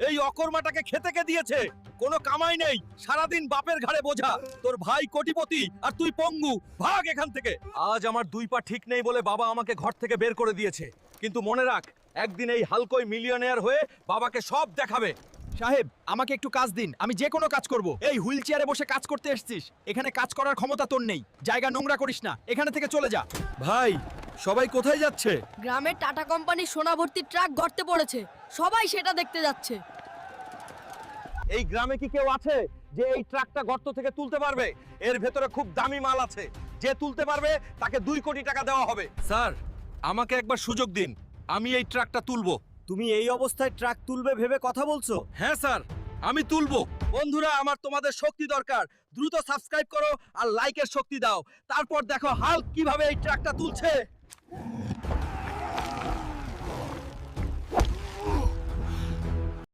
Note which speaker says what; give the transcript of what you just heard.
Speaker 1: এই অকর্মাটাকে খেতে কে দিয়েছে? কোনো কামাই নেই, সারাদিন বাপের ঘাড়ে বোঝা। তোর ভাই কোটিপতি আর তুই পঙ্গু। ভাগ এখান থেকে। আজ আমার দুই পা ঠিক নেই বলে বাবা আমাকে ঘর থেকে বের করে দিয়েছে, কিন্তু মনে রাখ, একদিন এই হালকই মিলিয়নেয়ার হয়ে বাবাকে সব দেখাবে।
Speaker 2: সাহেব, আমাকে একটু কাজ দিন, আমি যে কোনো কাজ করব। এই হুইল চেয়ারে বসে কাজ করতে এসেছিস, এখানে কাজ করার ক্ষমতা তোর নেই। জায়গা নোংরা করিস না, এখানে থেকে চলে যা।
Speaker 1: ভাই, সবাই কোথায় যাচ্ছে?
Speaker 3: গ্রামের টাটা কোম্পানির সোনা ভর্তি ট্রাক গর্তে পড়েছে, সবাই সেটা দেখতে যাচ্ছে।
Speaker 1: এই গ্রামে কি কেউ আছে যে এই ট্রাকটা গর্ত থেকে তুলতে পারবে? এর ভেতরে খুব দামি মাল আছে, যে তুলতে পারবে তাকে 2 কোটি টাকা দেওয়া হবে। স্যার, আমাকে একবার সুযোগ দিন, আমি এই ট্রাকটা তুলবো।
Speaker 4: তুমি এই অবস্থায় ট্রাক তুলবে ভেবে কথা বলছো?
Speaker 1: হ্যাঁ স্যার, আমি তুলবো। বন্ধুরা, আমার তোমাদের শক্তি দরকার। দ্রুত সাবস্ক্রাইব করো আর লাইকের শক্তি দাও। তারপর দেখো হাল্ক কিভাবে এই ট্রাকটা তুলছে।